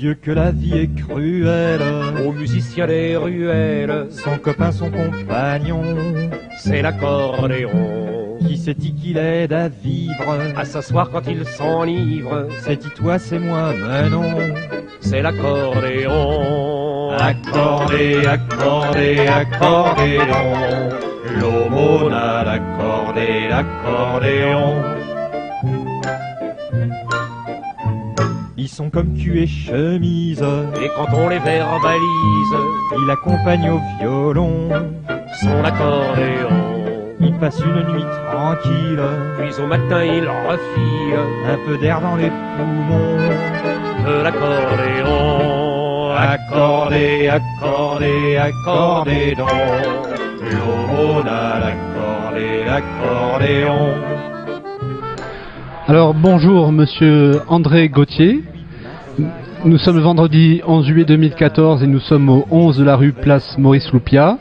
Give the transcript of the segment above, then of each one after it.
Dieu que la vie est cruelle, aux musiciens des ruelles, son copain, son compagnon, c'est l'accordéon. qui sait qu'il aide à vivre, À s'asseoir quand il s'enivre, c'est toi, c'est moi, mais non. c'est l'accordéon. Accordé, accordé, accordéon, l'aumône à l'accordé, l'accordéon. Ils sont comme cul et chemise, Et quand on les verbalise, il accompagne au violon, son accordéon. il passe une nuit tranquille, Puis au matin il refile un peu d'air dans les poumons. de l'accordéon. Accordé, accordé, accordé donc, l'aumône à l'accordé, l'accordéon. Alors bonjour monsieur André Gauthier, nous sommes le vendredi 11 juillet 2014 et nous sommes au 11 de la rue Place Maurice Loupia.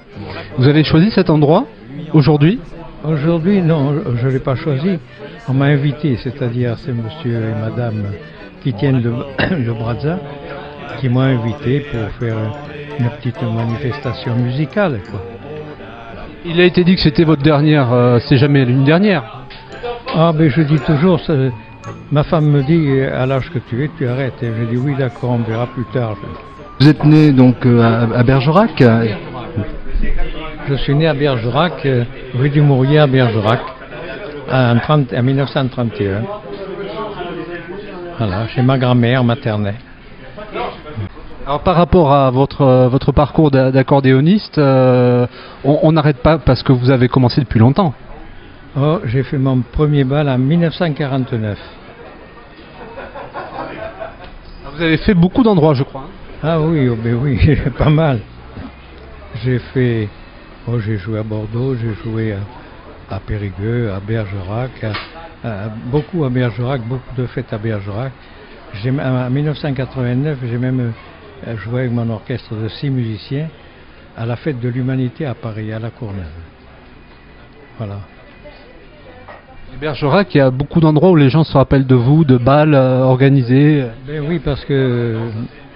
Vous avez choisi cet endroit aujourd'hui? Aujourd'hui, non, je ne l'ai pas choisi. On m'a invité, c'est-à-dire c'est monsieur et madame qui tiennent le Brazza qui m'ont invité pour faire une petite manifestation musicale, quoi. Il a été dit que c'était votre dernière, c'est jamais une dernière. Ah, ben je dis toujours, ma femme me dit, à l'âge que tu es, tu arrêtes. Et je dis oui, d'accord, on verra plus tard. Vous êtes né donc à Bergerac. Je suis né à Bergerac, rue du Mourier à Bergerac, en 1931. Voilà, chez ma grand-mère maternelle. Alors par rapport à votre parcours d'accordéoniste, on n'arrête pas parce que vous avez commencé depuis longtemps. Oh, j'ai fait mon premier bal en 1949. Vous avez fait beaucoup d'endroits, je crois. Ah oui, oh ben oui, pas mal. J'ai joué à Bordeaux, j'ai joué à Périgueux, à Bergerac, beaucoup à Bergerac, beaucoup de fêtes à Bergerac. En 1989, j'ai même joué avec mon orchestre de 6 musiciens à la fête de l'humanité à Paris, à la Courneuve. Voilà. Et Bergerac, il y a beaucoup d'endroits où les gens se rappellent de vous, de bals organisés. Ben oui, parce que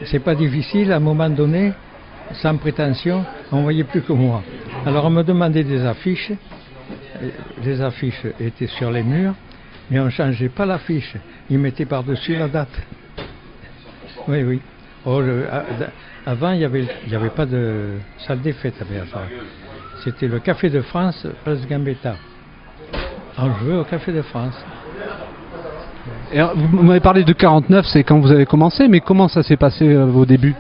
c'est pas difficile, à un moment donné, sans prétention, on voyait plus que moi. Alors on me demandait des affiches, les affiches étaient sur les murs, mais on ne changeait pas l'affiche, ils mettaient par-dessus la date. Oui, oui. Oh, avant, il n'y avait pas de salle des fêtes à Bergerac. C'était le Café de France, place Gambetta. On jouait au Café de France. Et alors, vous m'avez parlé de 49, c'est quand vous avez commencé, mais comment ça s'est passé vos débuts?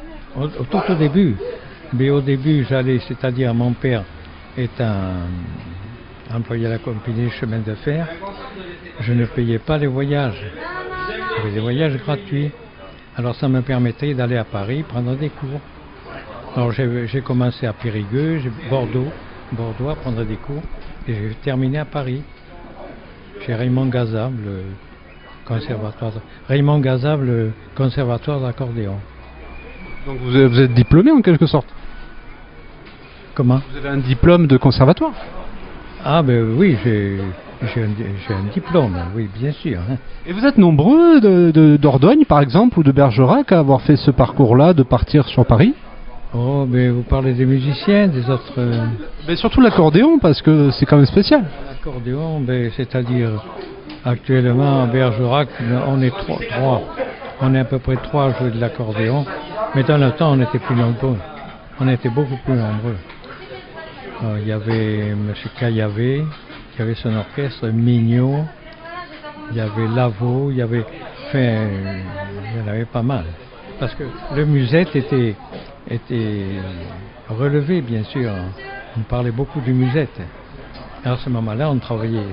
Tout au début. Mais au début, j'allais, c'est-à-dire mon père étant employé à la compagnie chemin de fer, je ne payais pas les voyages. J'avais des voyages gratuits. Alors ça me permettait d'aller à Paris prendre des cours. Alors j'ai commencé à Périgueux, Bordeaux à prendre des cours, et j'ai terminé à Paris, chez Raymond Gazab, le conservatoire d'accordéon. Donc vous êtes diplômé en quelque sorte? Comment? Vous avez un diplôme de conservatoire? Ah ben oui, j'ai un diplôme, oui, bien sûr. Hein. Et vous êtes nombreux d'Ordogne, par exemple, ou de Bergerac, à avoir fait ce parcours-là, de partir sur Paris? Oh, mais vous parlez des musiciens, des autres... Mais surtout l'accordéon, parce que c'est quand même spécial. L'accordéon, ben, c'est-à-dire, actuellement, à Bergerac, on est trois. On est à peu près 3 à jouer de l'accordéon. Mais dans le temps, on était plus nombreux. On était beaucoup plus nombreux. Il y avait M. Caillavé, il y avait son orchestre, Mignot, il y avait Lavaux, il y en avait pas mal. Parce que le musette était relevé, bien sûr. On parlait beaucoup du musette. Et à ce moment-là, on travaillait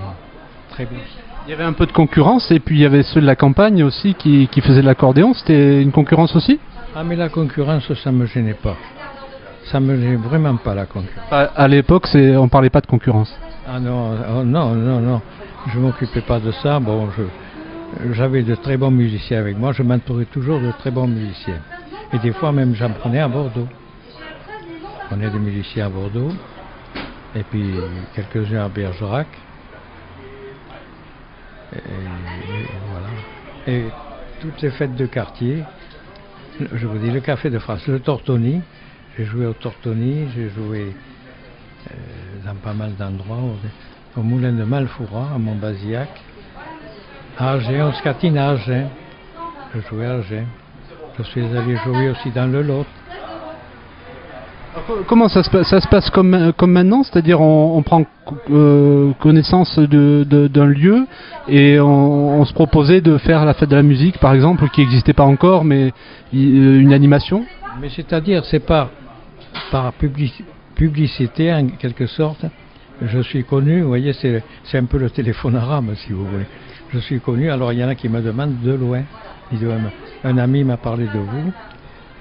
très bien. Il y avait un peu de concurrence, et puis il y avait ceux de la campagne aussi qui faisaient de l'accordéon. C'était une concurrence aussi? Ah, mais la concurrence, ça ne me gênait pas. Ça ne me gênait vraiment pas, la concurrence. À l'époque, on ne parlait pas de concurrence. Ah non, oh, non. Je ne m'occupais pas de ça. Bon, j'avais de très bons musiciens avec moi. Je m'entourais toujours de très bons musiciens. Et des fois, même, j'en prenais à Bordeaux. On est des musiciens à Bordeaux. Et puis, quelques-uns à Bergerac. Et voilà. Et toutes les fêtes de quartier, Je vous dis le Café de France, le Tortoni. J'ai joué au Tortoni, j'ai joué dans pas mal d'endroits, au Moulin de Malfoura, à Montbazillac, à Argent, au Scatine à Argent. Je jouais à Argent. Je suis allé jouer aussi dans le Lot. Comment ça se passe comme maintenant, c'est-à-dire on prend connaissance d'un lieu et on se proposait de faire la fête de la musique, par exemple, qui n'existait pas encore, mais une animation. Mais c'est-à-dire, c'est par publicité, en quelque sorte. Je suis connu, vous voyez, c'est un peu le téléphone arabe, si vous voulez. Je suis connu, alors il y en a qui me demandent de loin. Ils disent, un ami m'a parlé de vous.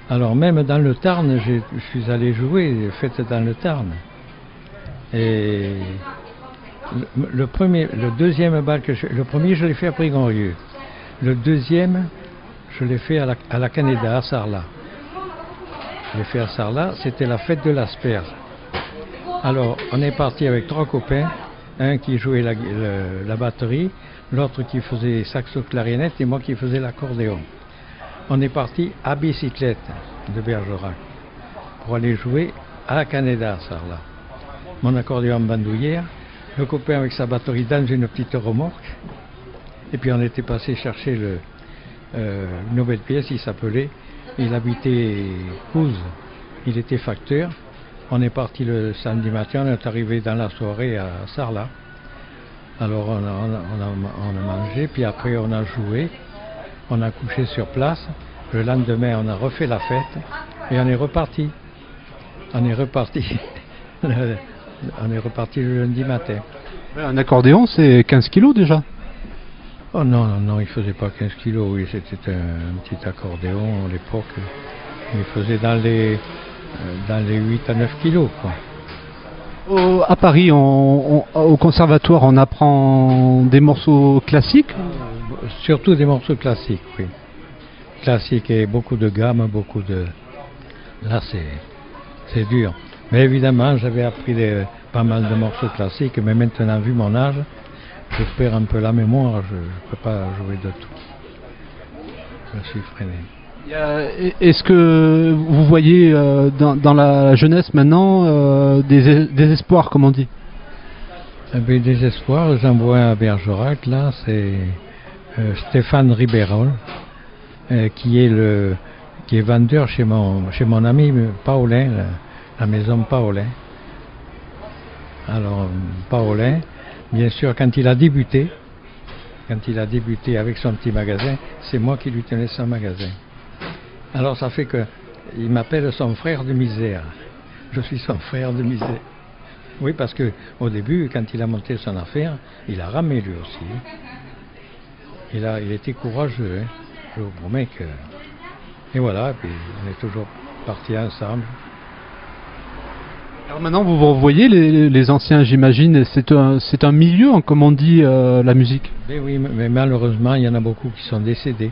Alors même dans le Tarn, je suis allé jouer, fête dans le Tarn. Et le deuxième bal le premier je l'ai fait à Prigorieux. Le deuxième, je l'ai fait à la Canéda, à Sarlat. Je l'ai fait à Sarlat, c'était la fête de l'asperge. Alors on est parti avec 3 copains, un qui jouait la batterie, l'autre qui faisait saxo-clarinette et moi qui faisais l'accordéon. On est parti à bicyclette de Bergerac pour aller jouer à la Canéda, Sarlat. Mon accordéon en bandoulière, le copain avec sa batterie dans une petite remorque. Et puis on était passé chercher une nouvelle pièce, il habitait Couze, il était facteur. On est parti le samedi matin, on est arrivé dans la soirée à Sarlat. Alors on a mangé, puis après on a joué. On a couché sur place. Le lendemain, on a refait la fête et on est reparti. On est reparti le lundi matin. Un accordéon, c'est 15 kilos déjà. Oh non, il faisait pas 15 kilos. Oui, c'était un petit accordéon à l'époque. Il faisait dans les 8 à 9 kilos, quoi. À Paris, au conservatoire, on apprend des morceaux classiques. Surtout des morceaux classiques, oui. Classiques et beaucoup de gammes, Là, c'est dur. Mais évidemment, j'avais appris pas mal de morceaux classiques, mais maintenant, vu mon âge, je perds un peu la mémoire, je ne peux pas jouer de tout. Je suis freiné. Est-ce que vous voyez dans la jeunesse maintenant des espoirs, comme on dit? Des espoirs, j'en vois à Bergerac, là, c'est Stéphane Ribérol, qui est vendeur chez mon ami Paulin, la maison Paulin. Alors, Paulin, bien sûr, quand il a débuté avec son petit magasin, c'est moi qui lui tenais son magasin. Alors ça fait qu'il m'appelle son frère de misère. Je suis son frère de misère. Oui, parce que au début, quand il a monté son affaire, il a ramé lui aussi. Il était courageux, hein. Je vous promets que... Et voilà, puis on est toujours partis ensemble. Alors maintenant, vous revoyez les anciens, j'imagine, c'est un milieu, comme on dit, la musique. Mais oui, mais malheureusement, il y en a beaucoup qui sont décédés.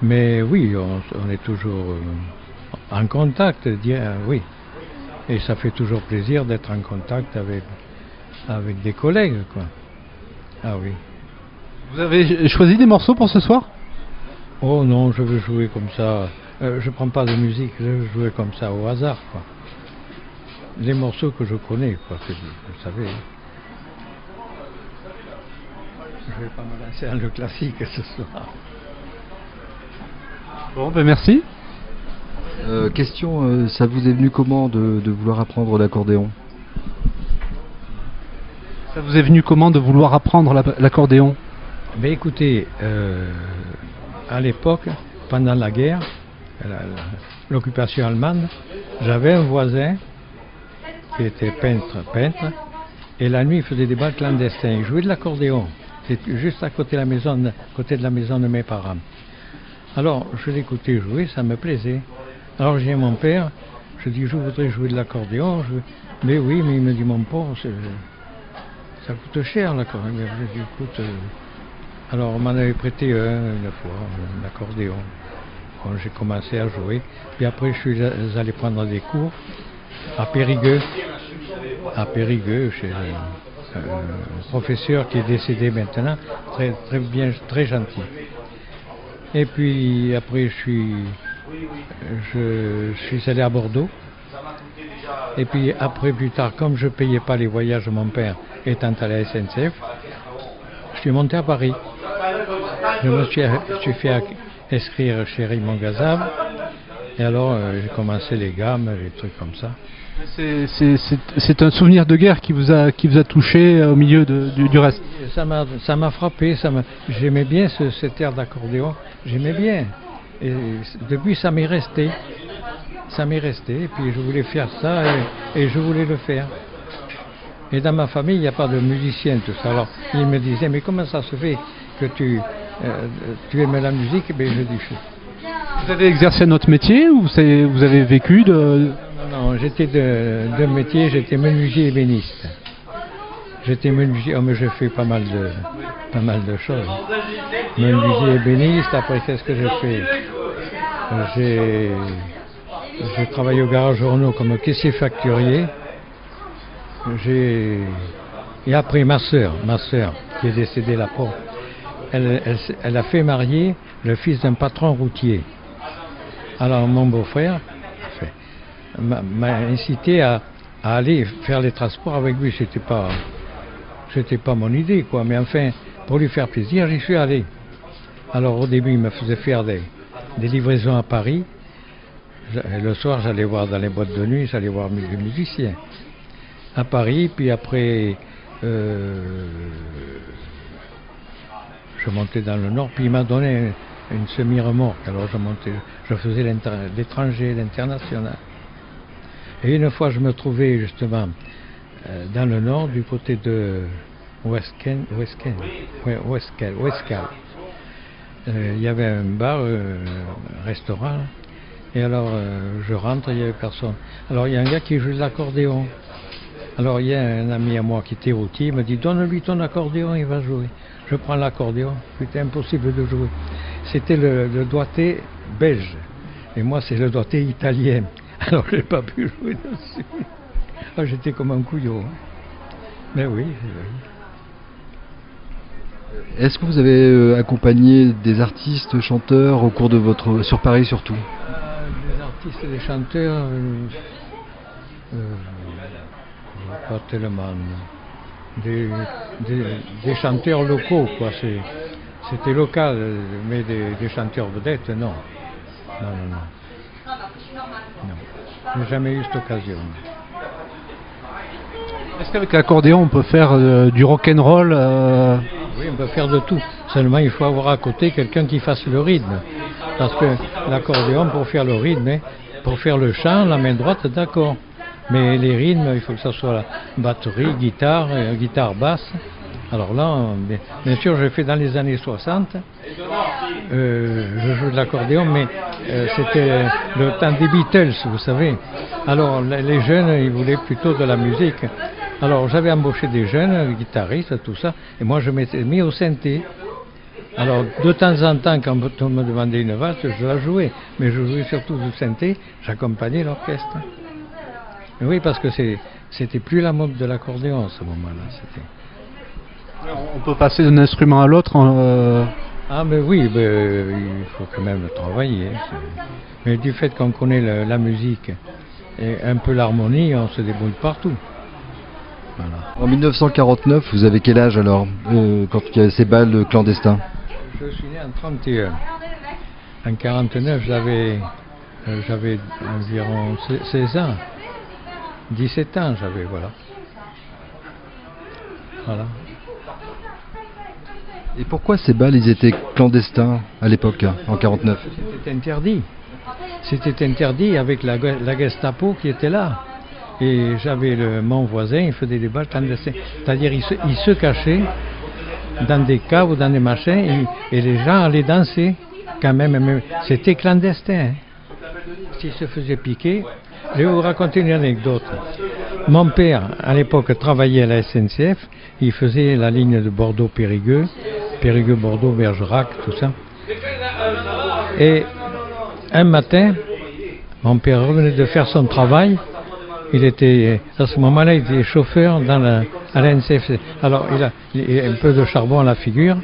Mais oui, on est toujours en contact, oui. Et ça fait toujours plaisir d'être en contact avec des collègues, quoi. Ah oui. Vous avez choisi des morceaux pour ce soir? Oh non, je veux jouer comme ça. Je prends pas de musique, je veux jouer comme ça au hasard, quoi. Les morceaux que je connais, quoi, vous savez. Je vais pas me lancer dans le classique ce soir. Bon, ben merci. Question, ça vous est venu comment de vouloir apprendre l'accordéon? Ça vous est venu comment de vouloir apprendre l'accordéon? Ben écoutez, à l'époque, pendant la guerre, l'occupation allemande, j'avais un voisin qui était peintre, et la nuit il faisait des bals clandestins, il jouait de l'accordéon, c'était juste à côté de la maison de mes parents. Alors je l'écoutais jouer, ça me plaisait. Alors j'ai mon père, je dis je voudrais jouer de l'accordéon, mais oui, mais il me dit mon pauvre, ça coûte cher l'accordéon. Je dis écoute, alors on m'en avait prêté une fois, un accordéon. Bon, j'ai commencé à jouer, puis après je suis allé prendre des cours à Périgueux, chez un professeur qui est décédé maintenant, très bien, très gentil. Et puis après, je suis allé à Bordeaux. Et puis après, plus tard, comme je ne payais pas les voyages de mon père étant à la SNCF, je suis monté à Paris. Je me suis fait inscrire chez Raymond Gazab. Et alors, j'ai commencé les gammes, les trucs comme ça. C'est un souvenir de guerre qui vous a touché au milieu du reste. Ça m'a frappé, j'aimais bien cet air d'accordéon, j'aimais bien. Et depuis, ça m'est resté. Et puis je voulais faire ça et je voulais le faire. Et dans ma famille, il n'y a pas de musicien, tout ça. Alors, ils me disaient, mais comment ça se fait que tu aimes la musique? Et bien, je dis, vous avez exercé notre métier ou vous avez vécu de... Non, j'étais de métier, j'étais menuisier ébéniste. J'étais menuisier, mais j'ai fait pas mal de choses. Menuisier ébéniste, après qu'est-ce que j'ai fait? J'ai travaillé au garage Renault comme caissier facturier. Et après ma sœur, qui est décédée la pauvre, elle a fait marier le fils d'un patron routier. Alors mon beau-frère m'a incité à aller faire les transports avec lui. C'était pas mon idée, quoi. Mais enfin, pour lui faire plaisir, j'y suis allé. Alors au début, il me faisait faire des livraisons à Paris. Le soir, j'allais voir dans les boîtes de nuit, j'allais voir les musiciens à Paris. Puis après, je montais dans le Nord. Puis il m'a donné une semi-remorque. Alors je faisais l'étranger, l'international. Et une fois, je me trouvais justement dans le Nord, du côté de Westcal. Il y avait un bar, un restaurant. Et alors, je rentre, il n'y avait personne. Alors, il y a un gars qui joue de l'accordéon. Alors, il y a un ami à moi qui était routier, il me dit, donne-lui ton accordéon, il va jouer. Je prends l'accordéon, c'était impossible de jouer. C'était le doigté belge. Et moi, c'est le doigté italien. Alors, je n'ai pas pu jouer dessus. Ah, j'étais comme un couillon. Mais oui. Est-ce que vous avez accompagné des artistes, chanteurs au cours de sur Paris surtout? Des artistes, des chanteurs, pas tellement. Des chanteurs locaux, quoi. C'était local, mais des chanteurs vedettes, non. Non. Je n'ai jamais eu cette occasion. Est-ce qu'avec l'accordéon, on peut faire du rock'n'roll Oui, on peut faire de tout. Seulement, il faut avoir à côté quelqu'un qui fasse le rythme. Parce que l'accordéon, pour faire le rythme, pour faire le chant, la main droite, d'accord. Mais les rythmes, il faut que ça soit la batterie, guitare basse. Alors là, bien sûr, j'ai fait dans les années 60. Je joue de l'accordéon, mais c'était le temps des Beatles, vous savez. Alors les jeunes, ils voulaient plutôt de la musique. Alors j'avais embauché des jeunes, guitaristes, tout ça, et moi je m'étais mis au synthé. Alors de temps en temps, quand on me demandait une valse, je la jouais, mais je jouais surtout du synthé, j'accompagnais l'orchestre. Oui, parce que c'était plus la mode de l'accordéon à ce moment-là. On peut passer d'un instrument à l'autre. Ah, mais oui, il faut quand même travailler. Mais du fait qu'on connaît la musique et un peu l'harmonie, on se débrouille partout. Voilà. En 1949, vous avez quel âge alors, quand il y avait ces bals clandestins? Je suis né en 1931. En 1949, j'avais environ 16 ans. 17 ans j'avais, voilà. Et pourquoi ces bals, ils étaient clandestins à l'époque, en 49? C'était interdit. C'était interdit avec la Gestapo qui était là. Et j'avais mon voisin, il faisait des bals clandestins. C'est-à-dire, il se cachait dans des caves ou dans des machins et les gens allaient danser quand même. Mais c'était clandestin. S'ils se faisaient piquer, je vais vous raconter une anecdote. Mon père, à l'époque, travaillait à la SNCF. Il faisait la ligne de Bordeaux-Périgueux, Périgueux-Bordeaux, Bergerac, tout ça. Et un matin, mon père revenait de faire son travail. Il était, à ce moment-là, il était chauffeur à la SNCF. Alors, il a un peu de charbon à la figure.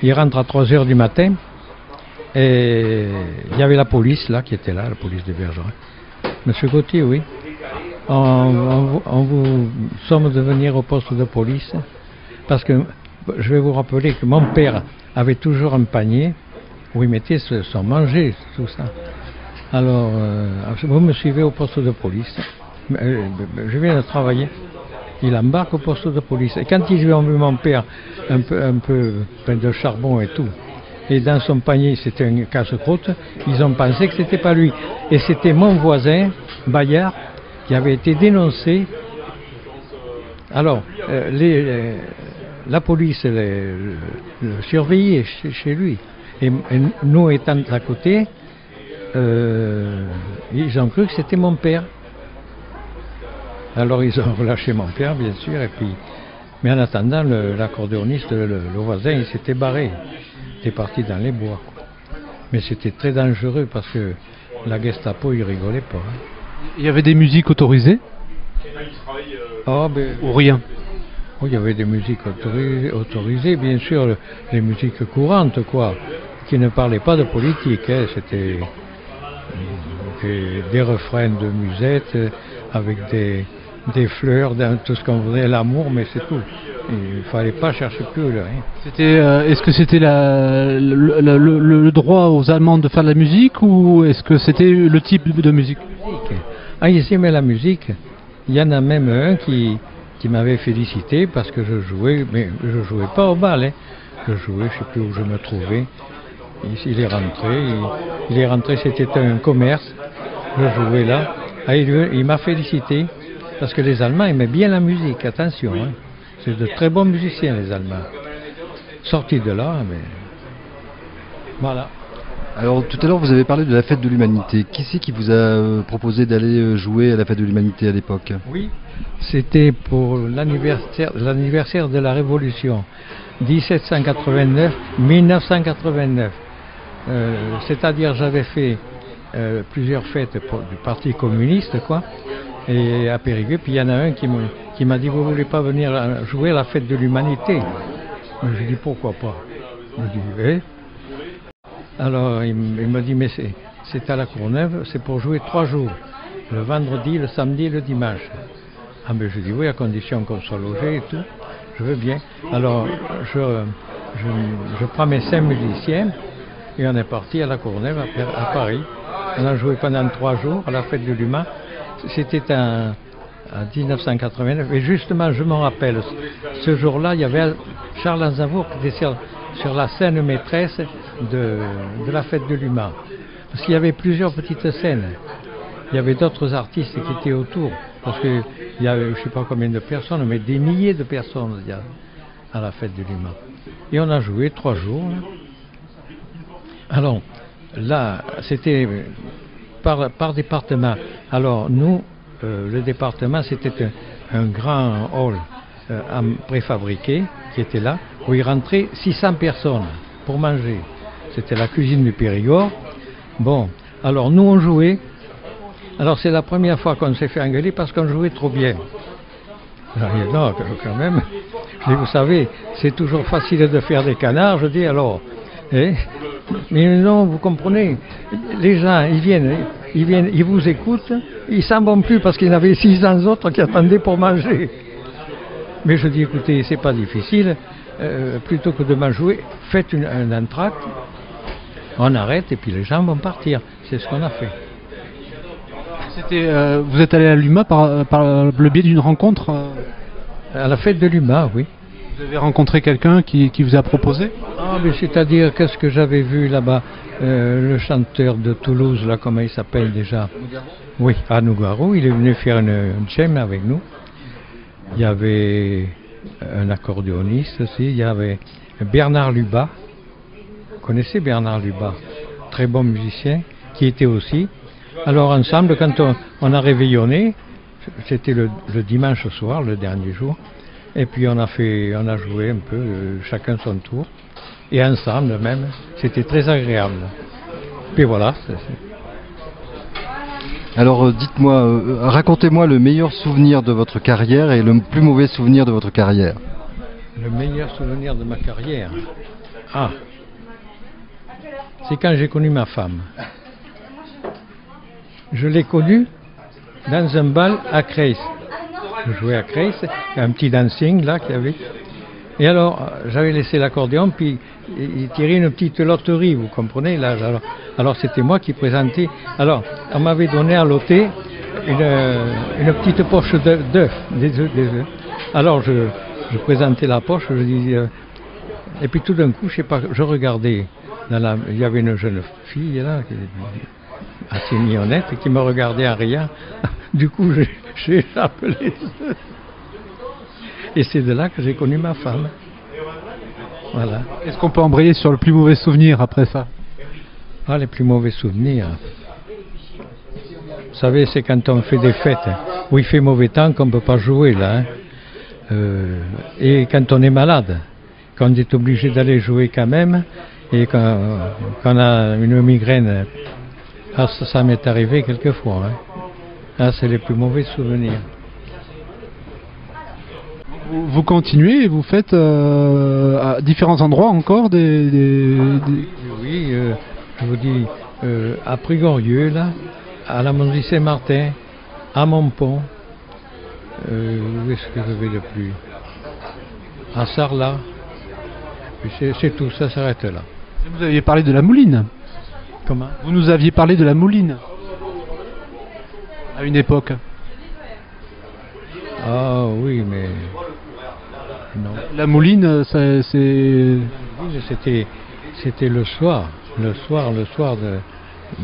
Il rentre à 3 heures du matin. Et il y avait la police là qui était là, la police de Bergerac. Monsieur Gauthier, oui. On vous sommes de venir au poste de police parce que je vais vous rappeler que mon père avait toujours un panier où il mettait son manger, tout ça. Alors, vous me suivez au poste de police. Je viens de travailler. Il embarque au poste de police. Et quand ils ont vu mon père un peu plein de charbon et tout, et dans son panier c'était un casse-croûte, ils ont pensé que c'était pas lui. Et c'était mon voisin, Bayard, qui avait été dénoncé. Alors, la police le surveillait chez lui. Et nous étant à côté, ils ont cru que c'était mon père. Alors ils ont relâché mon père, bien sûr, et puis... Mais en attendant, l'accordéoniste, le voisin, il s'était barré. Il était parti dans les bois, quoi. Mais c'était très dangereux parce que la Gestapo, il rigolait pas. Hein. Il y avait des musiques autorisées? Oh, Ou rien? Oh, il y avait des musiques autorisées, bien sûr, les musiques courantes, quoi, qui ne parlaient pas de politique. Hein. C'était des refrains de musette avec des fleurs, tout ce qu'on voudrait, l'amour, mais c'est tout. Il ne fallait pas chercher plus rien. Est-ce que c'était le droit aux Allemands de faire de la musique ou est-ce que c'était le type de musique? Ah, ils aimaient la musique. Il y en a même un qui m'avait félicité parce que je jouais, mais je jouais pas au bal. Hein. Je jouais, je ne sais plus où je me trouvais. Il est rentré, c'était un commerce. Je jouais là. Ah, il m'a félicité. Parce que les Allemands aimaient bien la musique, attention. Hein. C'est de très bons musiciens, les Allemands. Sortis de là, mais... Voilà. Alors tout à l'heure vous avez parlé de la fête de l'humanité. Qui c'est qui vous a proposé d'aller jouer à la fête de l'humanité à l'époque? Oui, c'était pour l'anniversaire de la Révolution, 1789-1989. C'est-à-dire j'avais fait plusieurs fêtes du Parti communiste, quoi. Et à Périgueux, puis il y en a un qui m'a dit, vous voulez pas venir jouer à la fête de l'humanité? Je lui ai dit, pourquoi pas? Je lui ai dit, oui. Alors il m'a dit, mais c'est à la Courneuve, c'est pour jouer 3 jours, le vendredi, le samedi et le dimanche. Ah ben je dis, oui, à condition qu'on soit logé et tout, je veux bien. Alors je prends mes 5 musiciens et on est parti à la Courneuve, à Paris. On a joué pendant 3 jours à la fête de l'humain. C'était en 1989, et justement, je me rappelle, ce jour-là, il y avait Charles Aznavour qui était sur la scène maîtresse de la fête de l'humain. Parce qu'il y avait plusieurs petites scènes. Il y avait d'autres artistes qui étaient autour. Parce qu'il y avait, je ne sais pas combien de personnes, mais des milliers de personnes il y a à la fête de l'humain. Et on a joué 3 jours. Alors, là, c'était... Par département. Alors nous, le département, c'était un grand hall préfabriqué qui était là, où il rentrait 600 personnes pour manger. C'était la cuisine du Périgord. Bon, alors nous on jouait. Alors c'est la première fois qu'on s'est fait engueuler parce qu'on jouait trop bien. Non, quand même. Je dis, vous savez, c'est toujours facile de faire des canards, je dis alors. Mais non, vous comprenez, les gens, ils viennent, ils vous écoutent, ils s'en vont plus parce qu'il y en avait 600 autres qui attendaient pour manger. Mais je dis, écoutez, c'est pas difficile, plutôt que de m'en jouer, faites un entracte, on arrête et puis les gens vont partir. C'est ce qu'on a fait. Vous êtes allé à l'UMA par le biais d'une rencontre À la fête de l'UMA, oui. Vous avez rencontré quelqu'un qui vous a proposé? Ah, mais c'est-à-dire, qu'est-ce que j'avais vu là-bas, le chanteur de Toulouse, là, comment il s'appelle déjà? Oui, à Nougaro, il est venu faire une jam avec nous. Il y avait un accordéoniste aussi, il y avait Bernard Lubat. Vous connaissez Bernard Lubat? Très bon musicien, qui était aussi. Alors ensemble, quand on a réveillonné, c'était le dimanche soir, le dernier jour, et puis on a joué un peu, chacun son tour, et ensemble même, c'était très agréable. Puis voilà. Alors dites-moi, racontez-moi le meilleur souvenir de votre carrière et le plus mauvais souvenir de votre carrière. Le meilleur souvenir de ma carrière? Ah. c'est quand j'ai connu ma femme. Je l'ai connue dans un bal à Creil. Je jouais à Creil, un petit dancing là qu'il y avait. Et alors, j'avais laissé l'accordéon, puis il tirait une petite loterie, vous comprenez là. Alors c'était moi qui présentais. Alors, on m'avait donné à loter une petite poche d'œufs, des œufs. Alors je présentais la poche, je disais, et puis tout d'un coup, je sais pas, je regardais, il y avait une jeune fille là, assez mignonnette, qui me regardait en riant. Du coup, j'ai appelé. Et c'est de là que j'ai connu ma femme. Voilà. Est-ce qu'on peut embrayer sur le plus mauvais souvenir après ça? Ah, les plus mauvais souvenirs. Vous savez, c'est quand on fait des fêtes où il fait mauvais temps qu'on ne peut pas jouer là. Et quand on est malade, qu'on est obligé d'aller jouer quand même, et qu'on a une migraine. Ah, ça m'est arrivé quelquefois. Ah, c'est les plus mauvais souvenirs. Vous continuez et vous faites à différents endroits encore Oui, je vous dis, à Prigorieux, là, à la Monzie Saint-Martin, à Montpont, où est-ce que je vais le plus? À Sarlat, c'est tout, ça s'arrête là. Vous aviez parlé de la Mouline. Comment? Vous nous aviez parlé de la Mouline à une époque. Ah oui, mais non. La Mouline, c'était le soir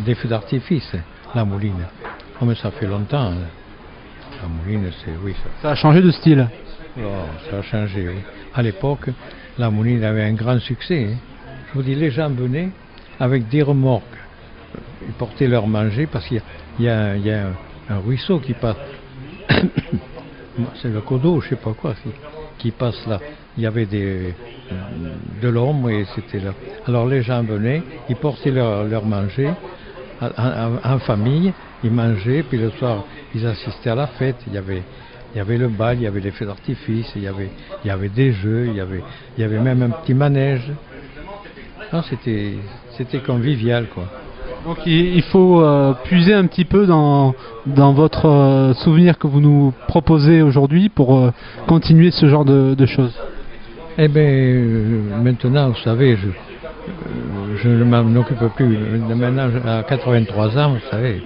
des feux d'artifice, la Mouline. Oh, mais ça fait longtemps. La Mouline, oui. Ça a changé de style. Oh, ça a changé, oui. À l'époque, la Mouline avait un grand succès. Je vous dis, les gens venaient avec des remorques. Ils portaient leur manger parce qu'il y a un ruisseau qui passe. C'est le Codo, je sais pas quoi, qui passe là. Il y avait de l'ombre et c'était là. Alors les gens venaient, ils portaient leur manger en famille, ils mangeaient, puis le soir ils assistaient à la fête. Il y avait le bal, il y avait les feux d'artifice, il y avait des jeux, il y avait même un petit manège. Non, c'était convivial, quoi. Donc il faut puiser un petit peu dans votre souvenir que vous nous proposez aujourd'hui pour continuer ce genre de choses. Eh bien, maintenant, vous savez, je ne m'en occupe plus. Maintenant, à 83 ans, vous savez.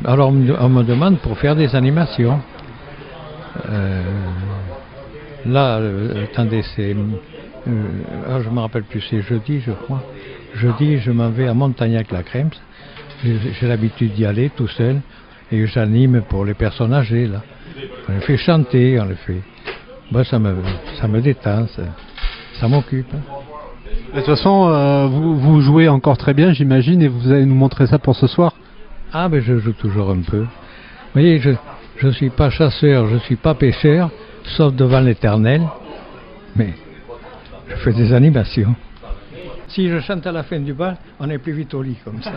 Alors, on me demande pour faire des animations. Là, attendez, c'est... je ne me rappelle plus, c'est jeudi, je crois. Jeudi, je m'en vais à Montagnac-la-Crèmes. J'ai l'habitude d'y aller tout seul. Et j'anime pour les personnes âgées, là. On les fait chanter, on les fait... Bah, ça me détend, ça m'occupe. De toute façon, vous jouez encore très bien, j'imagine, et vous allez nous montrer ça pour ce soir. Ah, ben je joue toujours un peu. Vous voyez, je ne suis pas chasseur, je ne suis pas pêcheur, sauf devant l'Éternel, mais je fais des animations. Si je chante à la fin du bal, on est plus vite au lit comme ça.